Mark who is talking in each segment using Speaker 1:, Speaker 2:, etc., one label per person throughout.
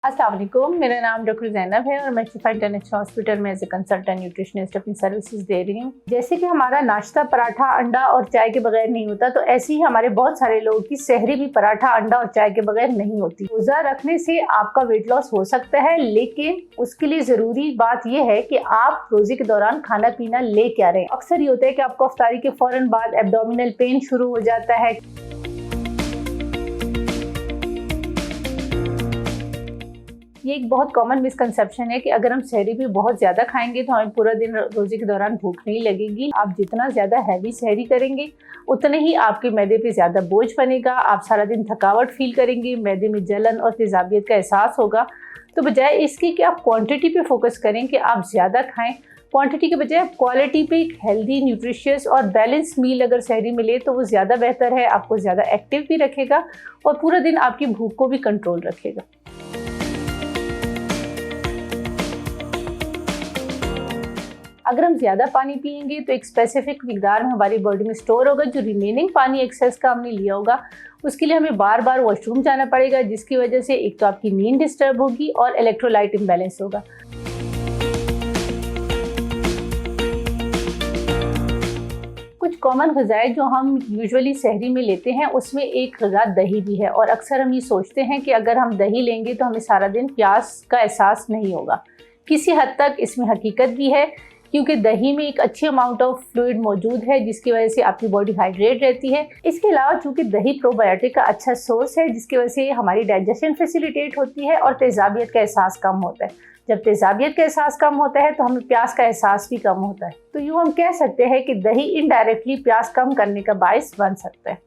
Speaker 1: अस्सलाम वालेकुम, मेरा नाम डॉक्टर ज़ैनब है और मैं शिफा इंटरनेशनल हॉस्पिटल में एज ए कंसल्टेंट न्यूट्रिशनिस्ट अपनी सर्विसेज दे रही हूँ। जैसे कि हमारा नाश्ता पराठा, अंडा और चाय के बगैर नहीं होता, तो ऐसे ही हमारे बहुत सारे लोगों की सहरी भी पराठा, अंडा और चाय के बगैर नहीं होती। रोज़ा रखने से आपका वेट लॉस हो सकता है, लेकिन उसके लिए ज़रूरी बात यह है कि आप रोज़े के दौरान खाना पीना ले क्या रहे हैं। अक्सर ये होता है कि आपको इफ्तारी के फ़ौरन बाद एब्डोमिनल पेन शुरू हो जाता है। ये एक बहुत कॉमन मिसकंसेप्शन है कि अगर हम सहरी भी बहुत ज़्यादा खाएंगे तो हमें पूरा दिन रोज़े के दौरान भूख नहीं लगेगी। आप जितना ज़्यादा हैवी सहरी करेंगे उतने ही आपके मैदे पे ज़्यादा बोझ बनेगा, आप सारा दिन थकावट फील करेंगे, मैदे में जलन और तेज़ाबियत का एहसास होगा। तो बजाय इसके कि आप क्वांटिटी पे फोकस करें कि आप ज़्यादा खाएँ, क्वांटिटी के बजाय आप क्वालिटी पे एक हेल्दी, न्यूट्रिशियस और बैलेंस मील अगर सहरी मिले तो वो ज़्यादा बेहतर है, आपको ज़्यादा एक्टिव भी रखेगा और पूरा दिन आपकी भूख को भी कंट्रोल रखेगा। अगर हम ज़्यादा पानी पिएंगे तो एक स्पेसिफिक मिकदार में हमारी बॉडी में स्टोर होगा, जो रिमेनिंग पानी एक्सेस का हमने लिया होगा उसके लिए हमें बार बार वॉशरूम जाना पड़ेगा, जिसकी वजह से एक तो आपकी नींद डिस्टर्ब होगी और इलेक्ट्रोलाइट इम्बैलेंस होगा। कुछ कॉमन ग़िज़ाएँ जो हम यूजुअली सहरी में लेते हैं उसमें एक ग़िज़ा दही भी है, और अक्सर हम ये सोचते हैं कि अगर हम दही लेंगे तो हमें सारा दिन प्यास का एहसास नहीं होगा। किसी हद तक इसमें हकीकत भी है, क्योंकि दही में एक अच्छी अमाउंट ऑफ फ्लूइड मौजूद है जिसकी वजह से आपकी बॉडी हाइड्रेट रहती है। इसके अलावा चूँकि दही प्रोबायोटिक का अच्छा सोर्स है, जिसकी वजह से हमारी डाइजेशन फैसिलिटेट होती है और तेज़ाबियत का एहसास कम होता है। जब तेज़ाबियत का एहसास कम होता है तो हमें प्यास का एहसास भी कम होता है। तो यूँ हम कह सकते हैं कि दही इनडायरेक्टली प्यास कम करने का बायस बन सकता है।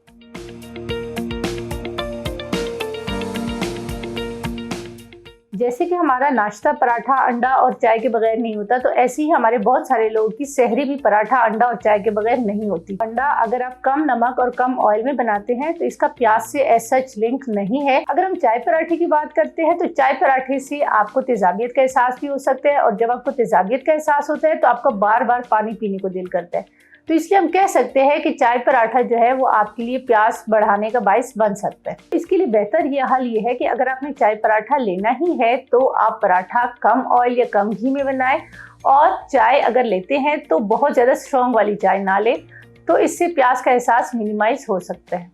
Speaker 1: जैसे कि हमारा नाश्ता पराठा, अंडा और चाय के बगैर नहीं होता, तो ऐसे ही हमारे बहुत सारे लोगों की सहरी भी पराठा, अंडा और चाय के बगैर नहीं होती। अंडा अगर आप कम नमक और कम ऑयल में बनाते हैं तो इसका प्यास से एज सच लिंक नहीं है। अगर हम चाय पराठे की बात करते हैं तो चाय पराठे से आपको तेज़ाबियत का एहसास भी हो सकता है, और जब आपको तेज़ाबियत का एहसास होता है तो आपको बार बार पानी पीने को दिल करता है। तो इसलिए हम कह सकते हैं कि चाय पराठा जो है वो आपके लिए प्यास बढ़ाने का बायस बन सकता है। इसके लिए बेहतर हल ये है कि अगर आपने चाय पराठा लेना ही है तो आप पराठा कम ऑयल या कम घी में बनाएं, और चाय अगर लेते हैं तो बहुत ज़्यादा स्ट्रॉन्ग वाली चाय ना लें, तो इससे प्यास का एहसास मिनिमाइज हो सकता है।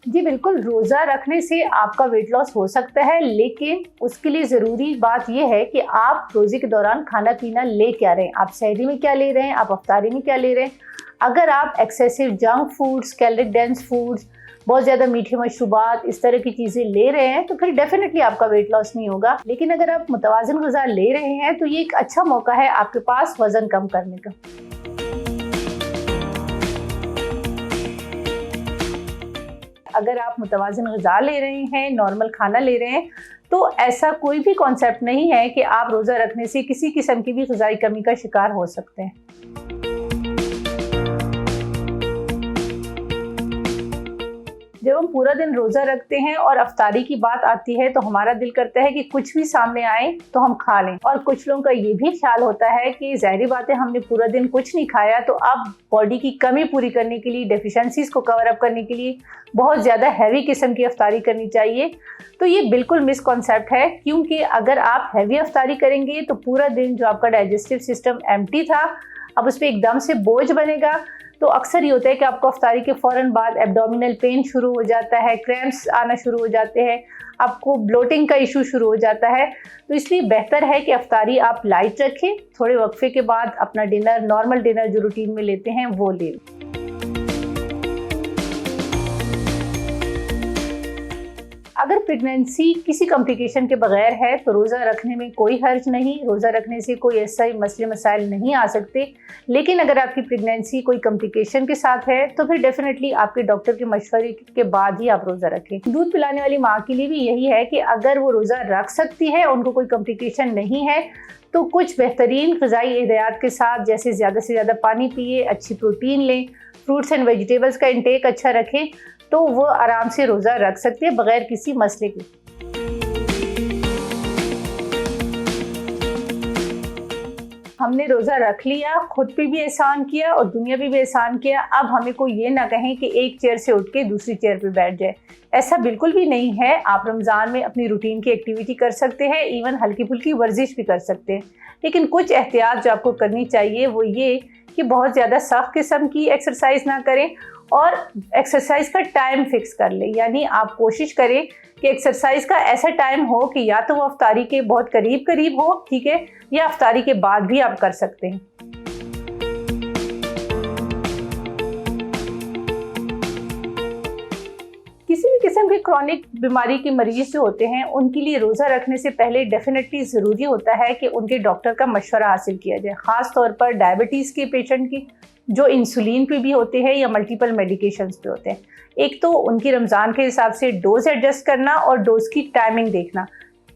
Speaker 1: जी बिल्कुल, रोज़ा रखने से आपका वेट लॉस हो सकता है, लेकिन उसके लिए ज़रूरी बात यह है कि आप रोज़े के दौरान खाना पीना ले क्या रहे हैं। आप सहरी में क्या ले रहे हैं, आप इफ्तारी में क्या ले रहे हैं। अगर आप excessive junk foods, calorie dense foods, बहुत ज़्यादा मीठे मशरूबात, इस तरह की चीज़ें ले रहे हैं तो फिर डेफिनेटली आपका वेट लॉस नहीं होगा। लेकिन अगर आप मुतवाज़िन ग़िज़ा ले रहे हैं तो ये एक अच्छा मौका है आपके पास वज़न कम करने का। अगर आप मुतवाज़िन ग़िज़ा ले रहे हैं, नॉर्मल खाना ले रहे हैं, तो ऐसा कोई भी कॉन्सेप्ट नहीं है कि आप रोज़ा रखने से किसी किस्म की भी ग़िज़ाई कमी का शिकार हो सकते हैं। जब हम पूरा दिन रोज़ा रखते हैं और इफ्तारी की बात आती है तो हमारा दिल करता है कि कुछ भी सामने आए तो हम खा लें, और कुछ लोगों का ये भी ख्याल होता है कि ज़ाहिर बात है हमने पूरा दिन कुछ नहीं खाया तो अब बॉडी की कमी पूरी करने के लिए, डेफिशिएंसीज को कवर अप करने के लिए बहुत ज़्यादा हैवी किस्म की इफ्तारी करनी चाहिए। तो ये बिल्कुल मिसकॉन्सेप्ट है, क्योंकि अगर आप हैवी इफ्तारी करेंगे तो पूरा दिन जो आपका डाइजेस्टिव सिस्टम एम्प्टी था, अब उस पर एकदम से बोझ बनेगा। तो अक्सर ये होता है कि आपको इफ्तारी के फ़ौरन बाद एब्डोमिनल पेन शुरू हो जाता है, क्रैम्प्स आना शुरू हो जाते हैं, आपको ब्लोटिंग का इशू शुरू हो जाता है। तो इसलिए बेहतर है कि इफ्तारी आप लाइट रखें, थोड़े वक्फे के बाद अपना डिनर, नॉर्मल डिनर जो रूटीन में लेते हैं वो लें। अगर प्रेगनेंसी किसी कॉम्प्लिकेशन के बगैर है तो रोज़ा रखने में कोई हर्ज नहीं, रोज़ा रखने से कोई ऐसा मसले मसाइल नहीं आ सकते। लेकिन अगर आपकी प्रेगनेंसी कोई कॉम्प्लिकेशन के साथ है तो फिर डेफिनेटली आपके डॉक्टर के मशवरे के बाद ही आप रोज़ा रखें। दूध पिलाने वाली माँ के लिए भी यही है कि अगर वो रोज़ा रख सकती है, उनको कोई कॉम्प्लिकेशन नहीं है, तो कुछ बेहतरीन ग़िज़ाई हिदायत के साथ, जैसे ज़्यादा से ज़्यादा पानी पिए, अच्छी प्रोटीन लें, फ्रूट्स एंड वेजिटेबल्स का इंटेक अच्छा रखें, तो वो आराम से रोज़ा रख सकते हैं बगैर किसी मसले के। हमने रोज़ा रख लिया, खुद पे भी एहसान किया और दुनिया पे भी एहसान किया। अब हमें कोई ये ना कहें कि एक चेयर से उठ के दूसरी चेयर पे बैठ जाए, ऐसा बिल्कुल भी नहीं है। आप रमज़ान में अपनी रूटीन की एक्टिविटी कर सकते हैं, इवन हल्की फुल्की वर्जिश भी कर सकते हैं। लेकिन कुछ एहतियात जो आपको करनी चाहिए वो ये कि बहुत ज़्यादा सख्त किस्म की एक्सरसाइज ना करें और एक्सरसाइज का टाइम फिक्स कर लें। यानी आप कोशिश करें कि एक्सरसाइज का ऐसा टाइम हो कि या तो वो अफ्तारी के बहुत करीब हो, ठीक है, या अफ्तारी के बाद भी आप कर सकते हैं। किसी भी किस्म की क्रॉनिक बीमारी के मरीज जो होते हैं उनके लिए रोज़ा रखने से पहले डेफिनेटली ज़रूरी होता है कि उनके डॉक्टर का मशवरा हासिल किया जाए। ख़ास तौर पर डायबिटीज़ के पेशेंट की जो इंसुलिन पे भी होते हैं या मल्टीपल मेडिकेशंस पे होते हैं। एक तो उनकी रमज़ान के हिसाब से डोज एडजस्ट करना और डोज की टाइमिंग देखना।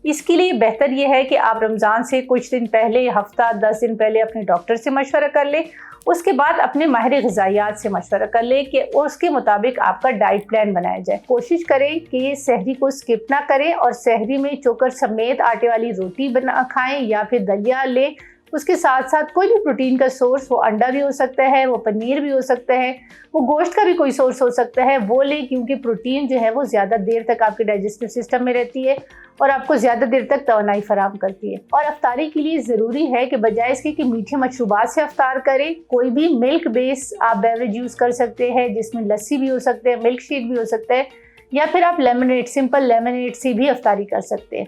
Speaker 1: इसके लिए बेहतर ये है कि आप रमज़ान से कुछ दिन पहले, हफ्ता 10 दिन पहले अपने डॉक्टर से मशवरा कर लें। उसके बाद अपने माहिर ग़िज़ाइयात से मशवरा कर लें कि उसके मुताबिक आपका डाइट प्लान बनाया जाए। कोशिश करें कि सहरी को स्किप ना करें और सहरी में चोकर समेत आटे वाली रोटी बना खाएं या फिर दलिया लें। उसके साथ साथ कोई भी प्रोटीन का सोर्स, वो अंडा भी हो सकता है, वो पनीर भी हो सकता है, वो गोश्त का भी कोई सोर्स हो सकता है, वो लें, क्योंकि प्रोटीन जो है वो ज़्यादा देर तक आपके डाइजेस्टिव सिस्टम में रहती है और आपको ज़्यादा देर तक तवानाई फराहम करती है। और अफ्तारी के लिए ज़रूरी है कि बजाय इसके कि मीठे मशरूबात से अफ्तार करें, कोई भी मिल्क बेस आप बेवरेज यूज़ कर सकते हैं, जिसमें लस्सी भी हो सकते हैं, मिल्क शेक भी हो सकता है, या फिर आप लेमनेड, सिंपल लेमनेड से भी अफ्तारी कर सकते हैं।